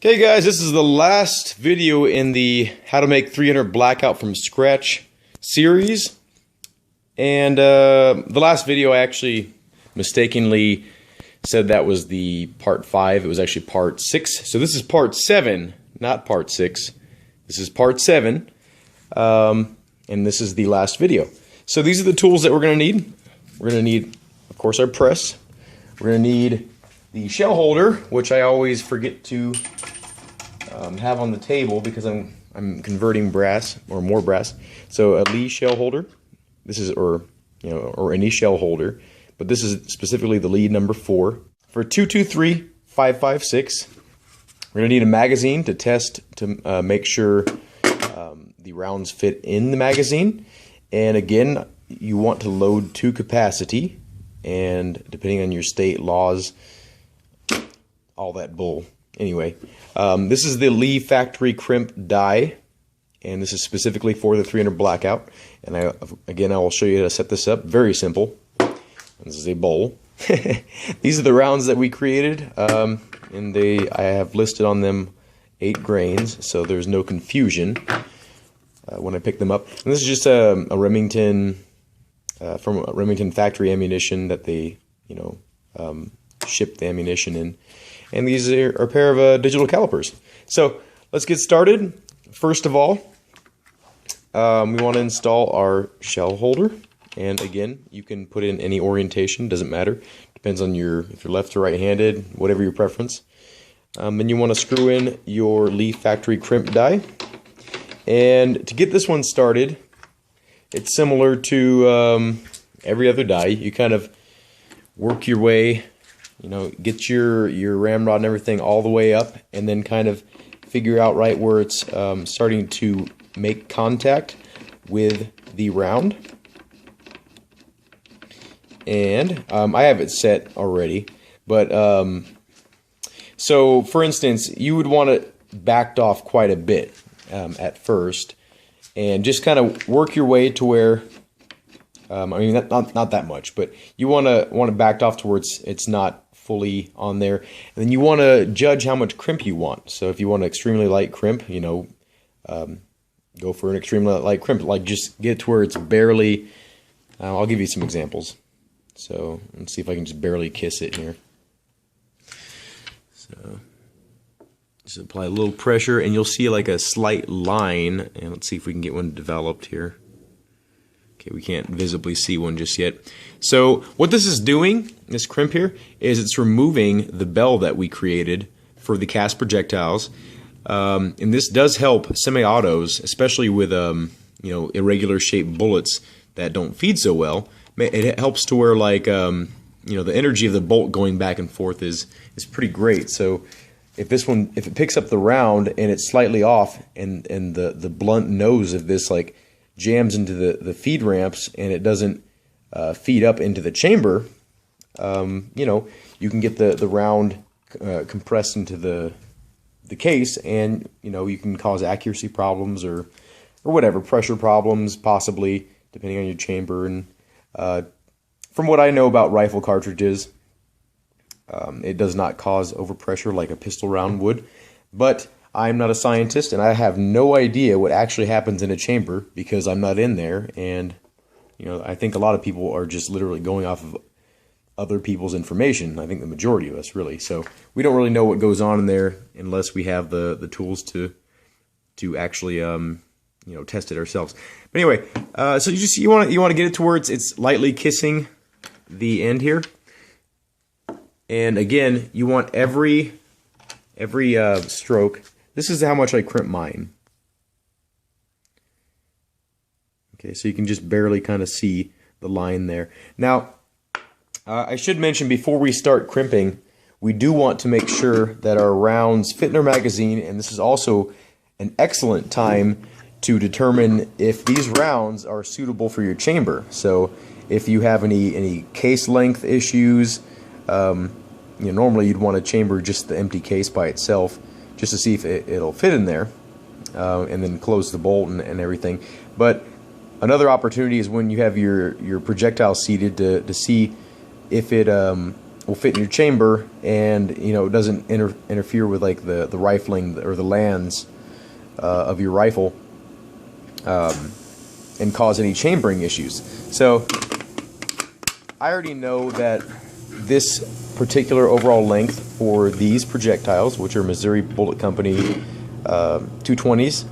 Okay guys, this is the last video in the How to Make 300 Blackout from Scratch series. And the last video I actually mistakenly said that was the part 5. It was actually part 6. So this is part 7, not part 6. This is part 7. And this is the last video. So these are the tools that we're going to need. We're going to need, of course, our press. We're going to need the shell holder, which I always forget to have on the table because I'm converting brass or more brass. So a Lee shell holder. This is or any shell holder, but this is specifically the Lee number 4 for 223-556. We're gonna need a magazine to test to make sure the rounds fit in the magazine. And again, you want to load to capacity, and depending on your state laws, all that bull. Anyway, this is the Lee factory crimp die, and this is specifically for the 300 Blackout. And I will show you how to set this up. Very simple. This is a bowl. These are the rounds that we created, and I have listed on them 8 grains, so there's no confusion when I pick them up. And this is just a Remington from Remington factory ammunition that they ship the ammunition in. And these are a pair of digital calipers. So let's get started. First of all, we want to install our shell holder. And again, you can put in any orientation, doesn't matter. Depends on if you're left or right-handed, whatever your preference. Then you want to screw in your Lee factory crimp die. And to get this one started, it's similar to every other die. You kind of work your way, get your ramrod and everything all the way up, and then kind of figure out right where it's starting to make contact with the round. And I have it set already, but so for instance, you would want it backed off quite a bit at first, and just kind of work your way to where not that much, but you want to backed off towards it's not fully on there. And then you want to judge how much crimp you want. So if you want an extremely light crimp, go for an extremely light crimp. Like just get to where it's barely. I'll give you some examples. So let's see if I can just barely kiss it here. So just apply a little pressure, and you'll see like a slight line. And let's see if we can get one developed here. Okay, we can't visibly see one just yet. So what this is doing, this crimp here, is it's removing the bell that we created for the cast projectiles. And this does help semi-autos, especially with irregular shaped bullets that don't feed so well. It helps to where like the energy of the bolt going back and forth is pretty great. So if it picks up the round and it's slightly off, and the blunt nose of this like jams into the feed ramps and it doesn't feed up into the chamber, you can get the round compressed into the case, and you can cause accuracy problems or whatever, pressure problems possibly, depending on your chamber. And from what I know about rifle cartridges, it does not cause overpressure like a pistol round would, but I'm not a scientist, and I have no idea what actually happens in a chamber because I'm not in there. And I think a lot of people are just literally going off of other people's information. I think the majority of us really. So we don't really know what goes on in there unless we have the tools to actually test it ourselves. But anyway, so you want to get it to where it's lightly kissing the end here. And again, you want every stroke. This is how much I crimp mine. Okay, so you can just barely kind of see the line there. Now, I should mention before we start crimping, we do want to make sure that our rounds fit in our magazine, and this is also an excellent time to determine if these rounds are suitable for your chamber. So if you have any case length issues, normally you'd want to chamber just the empty case by itself, just to see if it'll fit in there, and then close the bolt and everything. But another opportunity is when you have your projectile seated to see if it will fit in your chamber, and you know, it doesn't interfere with like the rifling or the lands of your rifle, and cause any chambering issues. So I already know that this particular overall length for these projectiles, which are Missouri Bullet Company 220s,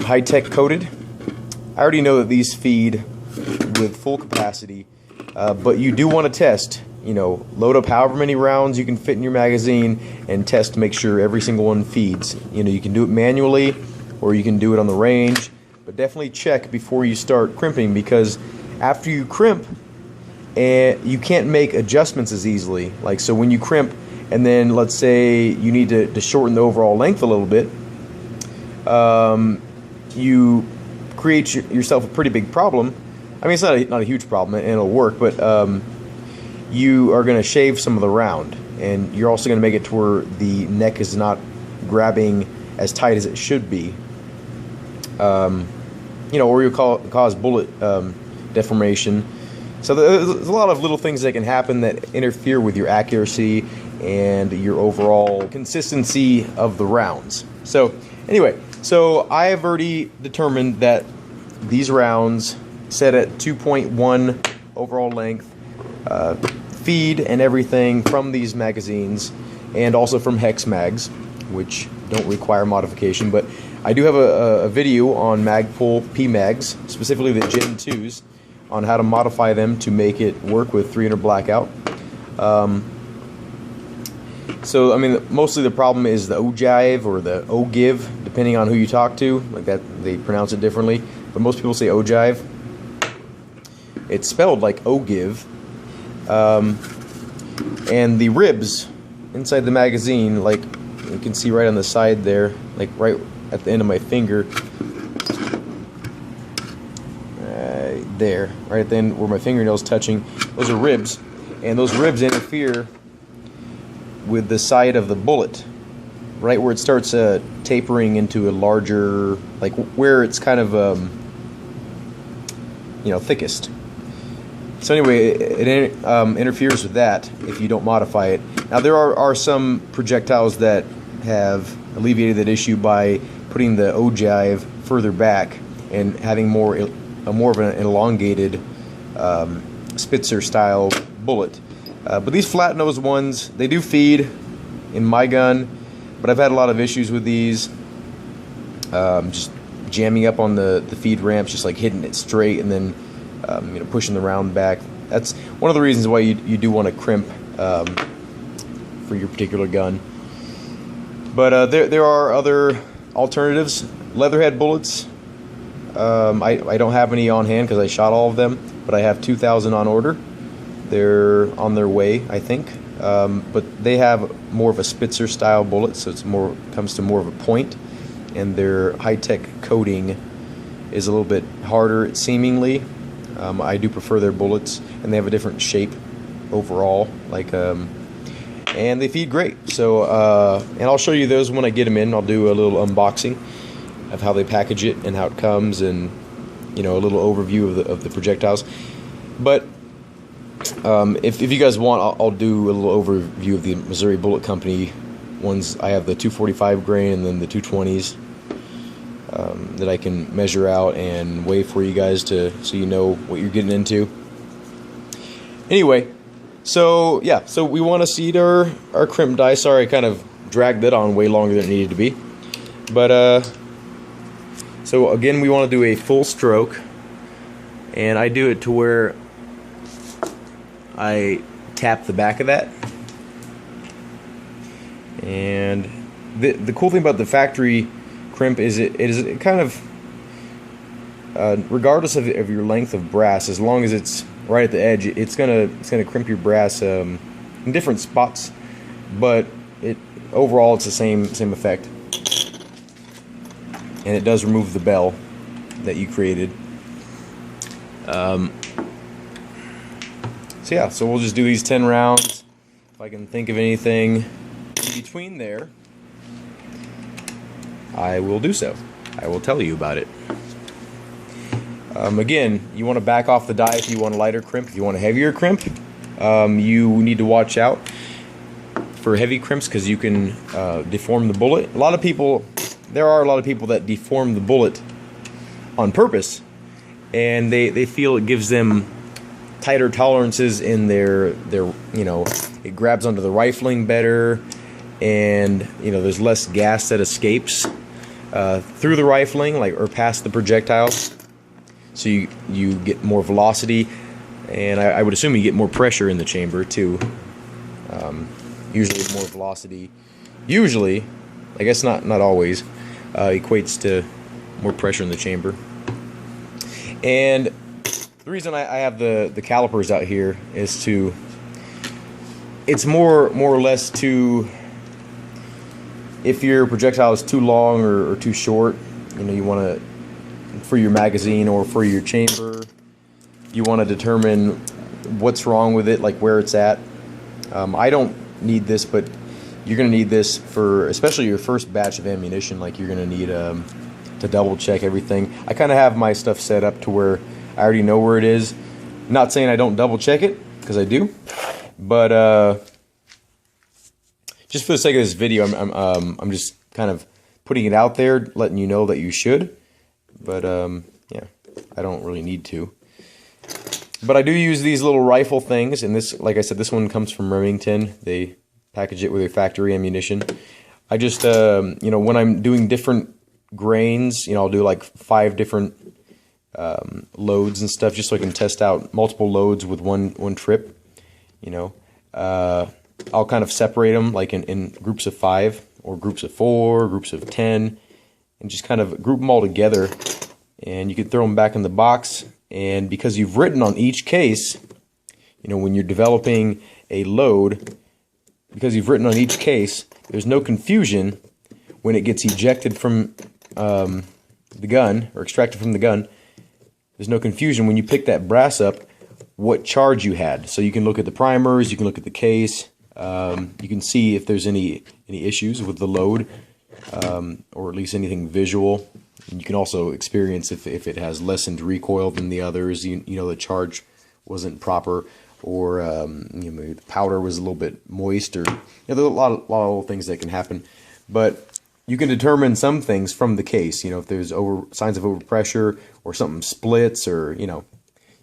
high-tech coated, I already know that these feed with full capacity, but you do want to test, you know, load up however many rounds you can fit in your magazine and test to make sure every single one feeds. You know, you can do it manually or you can do it on the range, but definitely check before you start crimping, because after you crimp, you can't make adjustments as easily. Like, so when you crimp and then let's say you need to shorten the overall length a little bit, you create yourself a pretty big problem. I mean, it's not a huge problem, and it'll work, but you are going to shave some of the round, and you're also going to make it to where the neck is not grabbing as tight as it should be. You know, or you'll cause bullet deformation. So there's a lot of little things that can happen that interfere with your accuracy and your overall consistency of the rounds. So anyway, so I have already determined that these rounds set at 2.1 overall length feed and everything from these magazines, and also from hex mags, which don't require modification. But I do have a video on Magpul PMags, specifically the Gen 2s, on how to modify them to make it work with 300 Blackout. So I mean, mostly the problem is the ogive or the ogive, depending on who you talk to. Like that, they pronounce it differently, but most people say ogive. It's spelled like ogive. And the ribs inside the magazine, like you can see right on the side there, like right at the end of my finger, there, right at the end where my fingernail's touching, those are ribs, and those ribs interfere with the side of the bullet, right where it starts tapering into a larger, like where it's kind of you know, thickest. So anyway, it interferes with that if you don't modify it. Now there are some projectiles that have alleviated that issue by putting the ogive further back and having more of an elongated Spitzer style bullet. But these flat nose ones, they do feed in my gun, but I've had a lot of issues with these, just jamming up on the feed ramps, just like hitting it straight and then you know, pushing the round back. That's one of the reasons why you do want to crimp for your particular gun. But there are other alternatives. Leatherhead bullets. I don't have any on hand because I shot all of them, but I have 2,000 on order. They're on their way, I think. But they have more of a Spitzer style bullet, so it's comes to more of a point, and their high-tech coating is a little bit harder, seemingly. I do prefer their bullets, and they have a different shape overall, like and they feed great. So and I'll show you those when I get them in. I'll do a little unboxing of how they package it and how it comes, and you know, a little overview of the projectiles. But if you guys want, I'll do a little overview of the Missouri Bullet Company ones. I have the 245 grain and then the 220s that I can measure out and weigh for you guys so you know what you're getting into. Anyway, so yeah, so we want to seed our crimp die. Sorry, I kind of dragged that on way longer than it needed to be. But so again, we want to do a full stroke, and I do it to where I tap the back of that. And the cool thing about the factory crimp is it kind of regardless of your length of brass, as long as it's right at the edge, it's gonna crimp your brass in different spots, but overall it's the same effect, and it does remove the bell that you created. So yeah, so we'll just do these 10 rounds. If I can think of anything in between there, I will do so. I will tell you about it. Again, you want to back off the die if you want a lighter crimp. If you want a heavier crimp, you need to watch out for heavy crimps because you can deform the bullet. There are a lot of people that deform the bullet on purpose, and they feel it gives them tighter tolerances in their it grabs onto the rifling better, and there's less gas that escapes through the rifling, or past the projectile, so you get more velocity, and I would assume you get more pressure in the chamber too. Usually more velocity, I guess not always, equates to more pressure in the chamber. And the reason I have the calipers out here is it's more or less to, if your projectile is too long or too short, you want to, for your magazine or for your chamber, you want to determine what's wrong with it, like where it's at. I don't need this, but you're going to need this for especially your first batch of ammunition. Like, you're going to need to double check everything. I kind of have my stuff set up to where I already know where it is. Not saying I don't double check it, because I do, but just for the sake of this video, I'm just kind of putting it out there, letting you know that you should. But yeah, I don't really need to. But I do use these little rifle things, and this, like I said, this one comes from Remington. They package it with their factory ammunition. I just, when I'm doing different grains, I'll do like 5 different loads and stuff, just so I can test out multiple loads with one trip. I'll kind of separate them like in groups of 5 or groups of 4, groups of 10, and just kind of group them all together, and you can throw them back in the box. And because you've written on each case, when you're developing a load, because you've written on each case, there's no confusion when it gets ejected from the gun or extracted from the gun. There's no confusion when you pick that brass up what charge you had. So you can look at the primers, you can look at the case, you can see if there's any issues with the load, or at least anything visual. And you can also experience if it has lessened recoil than the others. The charge wasn't proper, or maybe the powder was a little bit moist, or there's a lot of little things that can happen. But you can determine some things from the case. If there's signs of overpressure, or something splits, or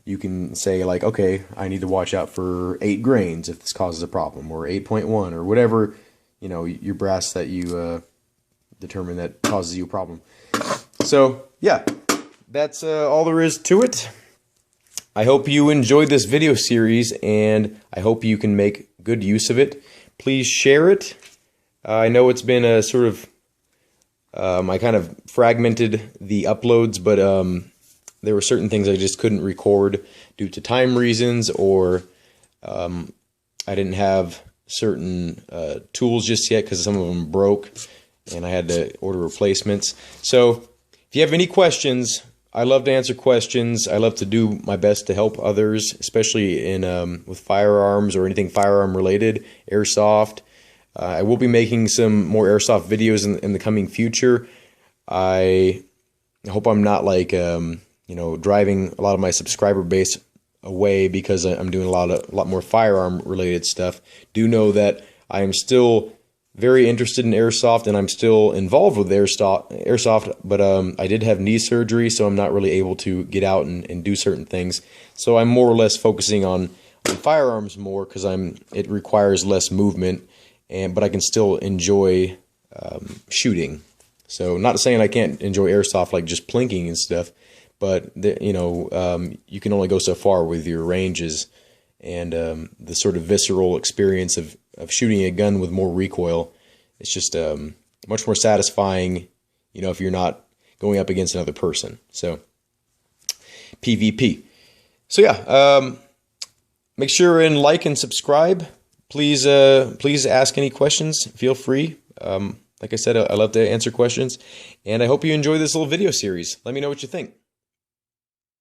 you can say, like, okay, I need to watch out for 8 grains if this causes a problem, or 8.1, or whatever, your brass that you determine that causes you a problem. So yeah, that's all there is to it. I hope you enjoyed this video series, and I hope you can make good use of it. Please share it. I know it's been a sort of, I kind of fragmented the uploads, but there were certain things I just couldn't record due to time reasons, or I didn't have certain tools just yet because some of them broke, and I had to order replacements. So if you have any questions, I love to answer questions. I love to do my best to help others, especially in with firearms or anything firearm related, airsoft. I will be making some more airsoft videos in the coming future. I hope I'm not like driving a lot of my subscriber base away because I'm doing a lot more firearm related stuff. Do know that I am still very interested in airsoft, and I'm still involved with airsoft, but I did have knee surgery, so I'm not really able to get out and do certain things. So I'm more or less focusing on firearms more because it requires less movement, but I can still enjoy shooting. So not saying I can't enjoy airsoft like just plinking and stuff, but you can only go so far with your ranges, and the sort of visceral experience of shooting a gun with more recoil. It's just much more satisfying, if you're not going up against another person. So PvP. So yeah, make sure and like and subscribe. Please ask any questions. Feel free. Like I said, I love to answer questions, and I hope you enjoy this little video series. Let me know what you think.